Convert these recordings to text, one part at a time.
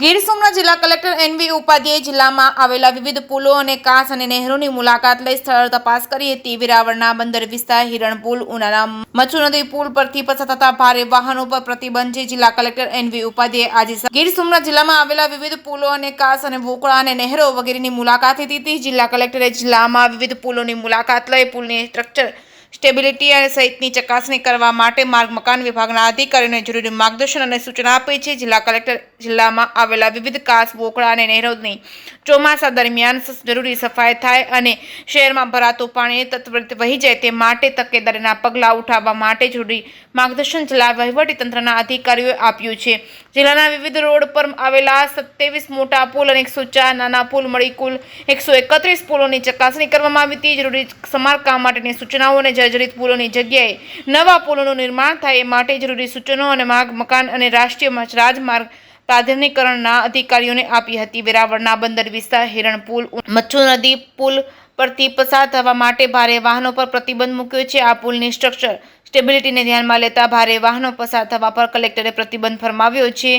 ગીર સોમનાથ જિલ્લા collector NV Upadhyay જિલ્લામાં આવેલા વિવિધ પુલો અને કાંસ અને નહેરોની મુલાકાત લઈ સ્થળ તપાસ કરી હતી। વેરાવળના બંદર વિસ્તાર હિરણપુલ, ઉનાના મચ્છુ નદી પુલ પરથી પસાર થતા ભારે વાહનો પર પ્રતિબંધ છે। જિલ્લા કલેક્ટર એનવી ઉપાધ્યાય આજે ગીર સોમનાથ જિલ્લામાં આવેલા વિવિધ પુલો અને કાંસ અને વોકળા અને નહેરો વગેરેની મુલાકાત લીધી હતી। જિલ્લા કલેક્ટરે જિલ્લામાં વિવિધ પુલોની મુલાકાત લઈ પુલની સ્ટ્રક્ચર સ્ટેબિલિટી સહિતની ચકાસણી કરવા માટે માર્ગ મકાન વિભાગના અધિકારીઓને જરૂરી માર્ગદર્શન અને સૂચના આપી છે। જિલ્લા કલેક્ટર જિલ્લામાં આવેલા વિવિધ કાંસ, વોકળા અને નહેરોની ચોમાસા દરમિયાન જરૂરી સફાઈ થાય અને શહેરમાં ભરાતું પાણી તત્વરિત વહી જાય તે માટે તકેદારીના પગલાં ઉઠાવવા માટે જરૂરી માર્ગદર્શન જિલ્લા વહીવટીતંત્રના અધિકારીઓએ આપ્યું છે। જિલ્લાના વિવિધ રોડ પર આવેલા 27 મોટા પુલ અને 104 નાના પુલ મળી કુલ 131 પુલોની ચકાસણી કરવામાં આવી હતી। જરૂરી સમારકામ માટેની સૂચનાઓ અને જર્જરિત પુલોની જગ્યાએ નવા પુલોનું નિર્માણ થાય એ માટે જરૂરી સૂચનો અને માર્ગ મકાન અને રાષ્ટ્રીય રાજમાર્ગ પ્રાધિકરણના અધિકારીઓને આપી હતી। વેરાવળના બંદર વિસ્તાર હિરણપુલ, મચ્છુ નદી પુલ પરથી પસાર થવા માટે ભારે વાહનો પર પ્રતિબંધ મૂક્યો છે। આ પુલની સ્ટ્રક્ચર સ્ટેબિલિટીને ધ્યાનમાં લેતા ભારે વાહનો પસાર થવા પર કલેક્ટરે પ્રતિબંધ ફરમાવ્યો છે।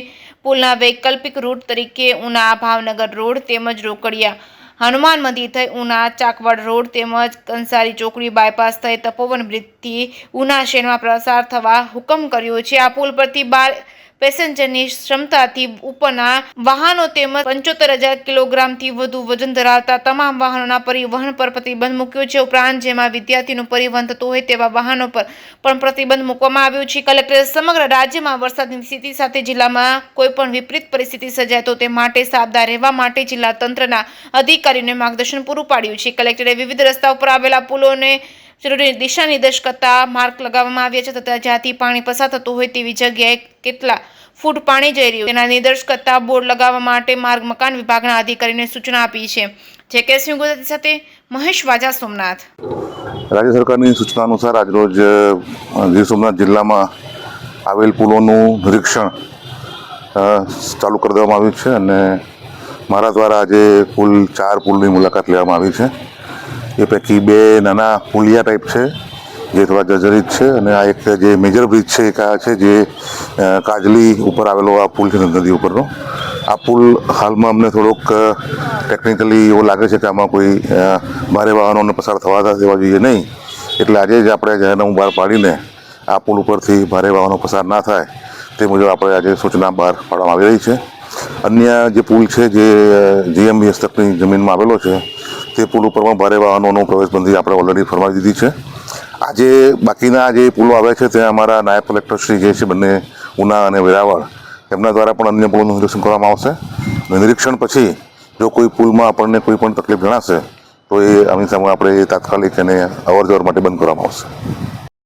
પુલના વૈકલ્પિક રૂટ તરીકે ઉના ભાવનગર રોડ તેમજ રોકડિયા હનુમાન મંદિર થઈ ઉના ચાકવાડ રોડ તેમજ કંસારી ચોકડી બાયપાસ થઈ તપોવન બ્રિજથી ઉના શહેરમાં પસાર થવા હુકમ કર્યો છે। આ પુલ પરથી 12 પેસેન્જરની ક્ષમતાથી ઉપરના વાહનો તેમજ 75,000 કિલોગ્રામથી વધુ વજન ધરાવતા તમામ વાહનોના પરિવહન પર પ્રતિબંધ મૂક્યો છે। ઉપરાંત જેમાં વિદ્યાર્થીનું પરિવહન થતું હોય તેવા વાહનો પર પણ પ્રતિબંધ મૂકવામાં આવ્યો છે। કલેક્ટરે સમગ્ર રાજ્યમાં વરસાદની સ્થિતિ સાથે જિલ્લામાં કોઈપણ વિપરીત પરિસ્થિતિ સર્જાય તો તે માટે સાવધાન રહેવા માટે જિલ્લા તંત્રના અધિકારીઓને માર્ગદર્શન પૂરું પાડ્યું છે। કલેક્ટરે વિવિધ રસ્તા ઉપર આવેલા પુલોને જરૂરી દિશા નિર્દેશ કરતા માર્ક લગાવવામાં આવ્યા છે તથા જ્યાંથી પાણી પસાર થતું હોય તેવી જગ્યાએ કેટલા ફૂટ પાણી જઈ રહ્યું તેના નિર્દેશ કરતા બોર્ડ લગાવવા માટે માર્ગ મકાન વિભાગના અધિકારીને સૂચના આપી છે। જેકેએસયુ ગુજરાતી સાથે મહેશ વાજા, સોમનાથ। રાજ્ય સરકારની સૂચના અનુસાર આજરોજ ગીર સોમનાથ જિલ્લામાં આવેલ પુલોનું નિરીક્ષણ ચાલુ કરી દેવામાં આવ્યું છે અને મારા દ્વારા આજે કુલ 4 પુલની મુલાકાત લેવામાં આવી છે। એ પૈકી 2 નાના પુલિયા ટાઈપ છે જે થોડા જર્જરિત છે અને આ એક જે મેજર બ્રિજ છે એક આ છે જે કાજલી ઉપર આવેલો આ પુલ છે નદી ઉપરનો। આ પુલ હાલમાં અમને થોડોક ટેકનિકલી એવું લાગે છે કે આમાં કોઈ ભારે વાહનોને પસાર થવા દેવા જોઈએ નહીં, એટલે આજે જ આપણે જાહેરનામું બહાર પાડીને આ પુલ ઉપરથી ભારે વાહનો પસાર ના થાય તે મુજબ આપણે આજે સૂચના બહાર પાડવામાં આવી રહી છે। અન્ય જે પુલ છે જે જીએમબી હસ્તકની જમીનમાં આવેલો છે તે પુલ ઉપર પણ ભારે વાહનોનો પ્રવેશબંધી આપણે ઓલરેડી ફરમાવી દીધી છે। આજે બાકીના જે પુલો આવ્યા છે ત્યાં અમારા નાયબ કલેક્ટરશ્રી જે છે બંને ઉના અને વેરાવળ એમના દ્વારા પણ અન્ય પુલોનું નિરીક્ષણ કરવામાં આવશે। નિરીક્ષણ પછી જો કોઈ પુલમાં આપણને કોઈ પણ તકલીફ જણાશે તો એ આની સામે આપણે તાત્કાલિક એને અવર જવર માટે બંધ કરવામાં આવશે।